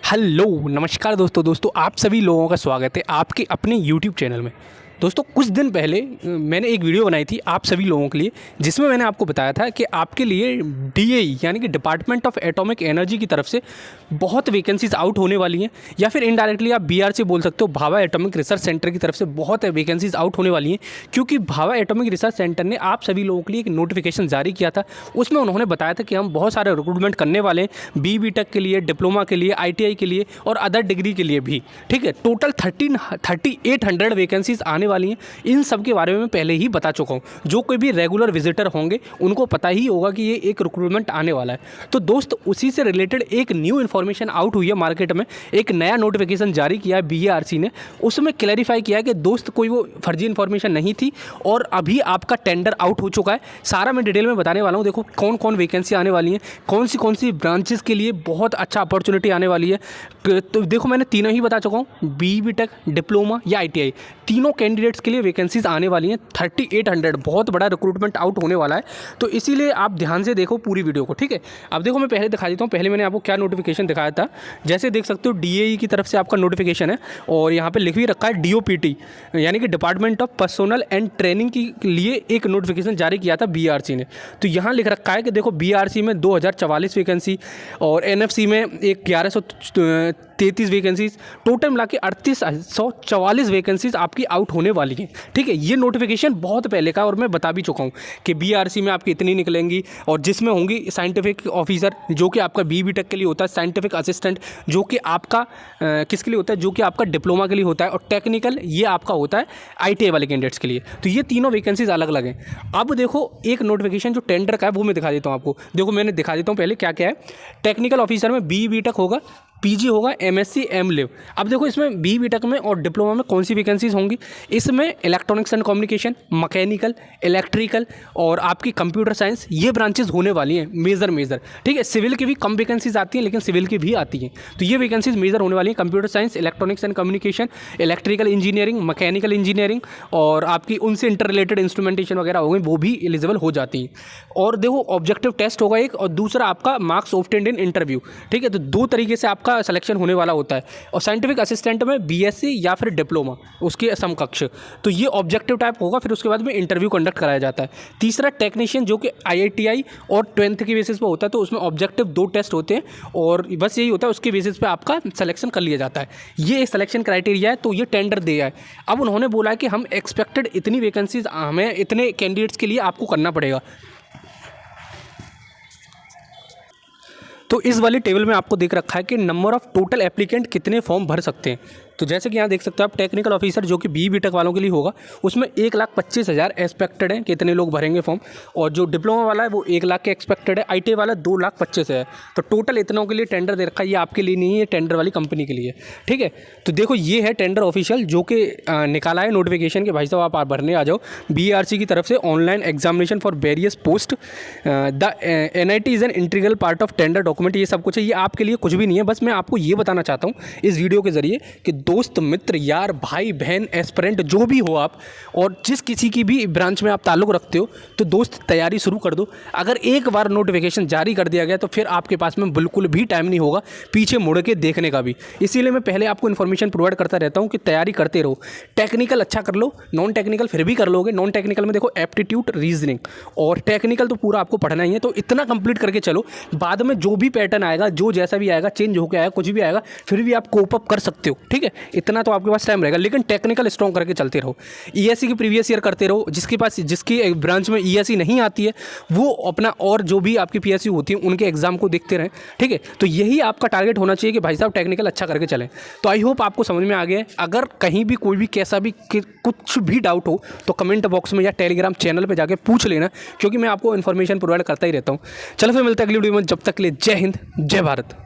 Hello नमस्कार दोस्तों आप सभी लोगों का स्वागत है आपके अपने यूट्यूब चैनल में। दोस्तों कुछ दिन पहले मैंने एक वीडियो बनाई थी आप सभी लोगों के लिए, जिसमें मैंने आपको बताया था कि आपके लिए डीएई यानी कि डिपार्टमेंट ऑफ एटॉमिक एनर्जी की तरफ से बहुत वैकेंसीज आउट होने वाली हैं, या फिर इनडायरेक्टली आप बीआरसी बोल सकते हो, भाभा एटॉमिक रिसर्च सेंटर की तरफ से बहुत वैकेंसीज आउट होने वाली हैं। क्योंकि भाभा एटॉमिक रिसर्च सेंटर ने आप सभी लोगों के लिए एक नोटिफिकेशन जारी किया था। उसमें उन्होंने बताया था कि हम बहुत सारे रिक्रूटमेंट करने वाले हैं बी.टेक के लिए, डिप्लोमा के लिए, ITI के लिए और अदर डिग्री के लिए भी। ठीक है, टोटल 3800 वैकेंसीज आने वाली हैं। इन सब के बारे में पहले ही बता चुका हूँ। जो कोई भी रेगुलर विजिटर होंगे उनको पता ही होगा कि ये एक रिक्रूटमेंट आने वाला है। तो दोस्त उसी से रिलेटेड एक न्यू इन्फॉर्मेशन आउट हुई है मार्केट में। एक नया नोटिफिकेशन जारी किया है BARC ने। उसमें क्लैरिफाई किया है कि दोस्त कोई वो फर्जी इन्फॉर्मेशन नहीं थी और अभी आपका टेंडर आउट हो चुका है। सारा मैं डिटेल में बताने वाला हूँ। देखो कौन कौन वैकेंसी आने वाली है, कौन सी ब्रांचेस के लिए बहुत अच्छा अपॉर्चुनिटी आने वाली है। तो देखो मैंने तीनों ही बता चुका हूँ, B.टेक, डिप्लोमा या ITI, तीनों कैंडिडेट्स के लिए वैकेंसीज आने वाली हैं। 3800 बहुत बड़ा रिक्रूटमेंट आउट होने वाला है। तो इसीलिए आप ध्यान से देखो पूरी वीडियो को। ठीक है, अब देखो मैं पहले दिखा देता हूँ। पहले मैंने आपको क्या नोटिफिकेशन दिखाया था। जैसे देख सकते हो DAE की तरफ से आपका नोटिफिकेशन है और यहाँ पे लिख भी रखा है DOPT यानी कि department of personnel and training के लिए एक नोटिफिकेशन जारी किया था BARC ने। तो यहाँ लिख रखा है कि देखो BARC में 2044 वैकेंसी और NFC में एक 1133 वैकेंसीज, टोटल मिला के 3844 वैकेंसीज आपकी आउट होने वाली हैं। ठीक है, ये नोटिफिकेशन बहुत पहले का और मैं बता भी चुका हूँ कि BARC में आपकी इतनी निकलेंगी और जिसमें होंगी साइंटिफिक ऑफिसर जो कि आपका B.टेक के लिए होता है, साइंटिफिक असिस्टेंट जो कि आपका किसके लिए होता है, जो कि आपका डिप्लोमा के लिए होता है, और टेक्निकल ये आपका होता है ITI वाले कैंडिडेट्स के लिए। तो ये तीनों वैकेंसीज अलग अलग हैं। अब देखो एक नोटिफिकेशन जो टेंडर का है वो मैं दिखा देता हूँ आपको। देखो मैंने दिखा देता हूँ पहले क्या क्या है। टेक्निकल ऑफिसर में B.टेक होगा, PG होगा, MSc M.Liv। अब देखो इसमें B.टेक में और डिप्लोमा में कौन सी वैकेंसीज होंगी। इसमें electronics and communication, mechanical, electrical और आपकी कंप्यूटर साइंस, ये ब्रांचेस होने वाली हैं मेजर। ठीक है, सिविल की भी कम वैकेंसीज आती हैं लेकिन सिविल की भी आती हैं। तो ये वैकेंसीज मेजर होने वाली हैं। Computer science, electronics and communication, electrical engineering, mechanical engineering और आपकी उनसे इंटर रिलेटेड इंस्ट्रूमेंटेशन वगैरह हो गई, वो भी एलिजिबल हो जाती हैं। और देखो ऑब्जेक्टिव टेस्ट होगा एक, और दूसरा आपका मार्क्स ऑब्टेन्ड इन इंटरव्यू। ठीक है, तो दो तरीके से आपका सिलेक्शन होने वाला होता है। और साइंटिफिक असिस्टेंट में BSc या फिर डिप्लोमा उसके समकक्ष। तो ये ऑब्जेक्टिव टाइप होगा, फिर उसके बाद में इंटरव्यू कंडक्ट कराया जाता है। तीसरा टेक्नीशियन जो कि IITI और 12th के बेसिस पे होता है, तो उसमें ऑब्जेक्टिव 2 टेस्ट होते हैं और बस यही होता है, उसके बेसिस पे आपका सिलेक्शन कर लिया जाता है। ये सिलेक्शन क्राइटेरिया है। तो ये टेंडर दिया है। अब उन्होंने बोला है कि हम एक्सपेक्टेड इतनी वैकेंसीज हमें इतने कैंडिडेट्स के लिए आपको करना पड़ेगा। तो इस वाली टेबल में आपको देख रखा है कि नंबर ऑफ टोटल एप्लीकेंट कितने फॉर्म भर सकते हैं। तो जैसे कि यहाँ देख सकते हो आप, टेक्निकल ऑफिसर जो कि B.टेक वालों के लिए होगा उसमें 1,25,000 एक्सपेक्टेड है कितने लोग भरेंगे फॉर्म, और जो डिप्लोमा वाला है वो 1 लाख के एक्सपेक्टेड है, ITI वाला 2,25,000 है। तो टोटल इतनों के लिए टेंडर दे रखा है। ये आपके लिए नहीं है, टेंडर वाली कंपनी के लिए। ठीक है, तो देखो ये है टेंडर ऑफिशियल जो कि निकाला है नोटिफिकेशन के, भाई साहब आप भरने आ जाओ। BARC की तरफ से online examination for various post, the NIT is an integral part of tender document. ये सब कुछ है, ये आपके लिए कुछ भी नहीं है। बस मैं आपको ये बताना चाहता हूँ इस वीडियो के जरिए कि दोस्त, मित्र, यार, भाई, बहन, एस्पिरेंट जो भी हो आप, और जिस किसी की भी ब्रांच में आप ताल्लुक़ रखते हो, तो दोस्त तैयारी शुरू कर दो। अगर एक बार नोटिफिकेशन जारी कर दिया गया तो फिर आपके पास में बिल्कुल भी टाइम नहीं होगा पीछे मुड़ के देखने का भी। इसीलिए मैं पहले आपको इन्फॉर्मेशन प्रोवाइड करता रहता हूँ कि तैयारी करते रहो। टेक्निकल अच्छा कर लो, नॉन टेक्निकल फिर भी कर लोगे। नॉन टेक्निकल में देखो एप्टीट्यूड, रीजनिंग, और टेक्निकल तो पूरा आपको पढ़ना ही है। तो इतना कंप्लीट करके चलो, बाद में जो भी पैटर्न आएगा, जो जैसा भी आएगा, चेंज होकर आएगा, कुछ भी आएगा, फिर भी आप कोप अप कर सकते हो। ठीक है, इतना तो आपके पास टाइम रहेगा, लेकिन टेक्निकल स्ट्रॉन्ग करके चलते रहो। ESE की प्रीवियस ईयर करते रहो। जिसकी ब्रांच में ESE नहीं आती है वो अपना, और जो भी आपकी PSU होती है उनके एग्जाम को देखते रहें। ठीक है, तो यही आपका टारगेट होना चाहिए कि भाई साहब टेक्निकल अच्छा करके चलें। तो आई होप आपको समझ में आ गया है। अगर कहीं भी कोई भी कैसा भी कुछ भी डाउट हो तो कमेंट बॉक्स में या टेलीग्राम चैनल पर जाकर पूछ लेना, क्योंकि मैं आपको इन्फॉर्मेशन प्रोवाइड करता ही रहता हूँ। चलो फिर मिलते हैं अगली वीडियो में। जब तक के लिए जय हिंद, जय भारत।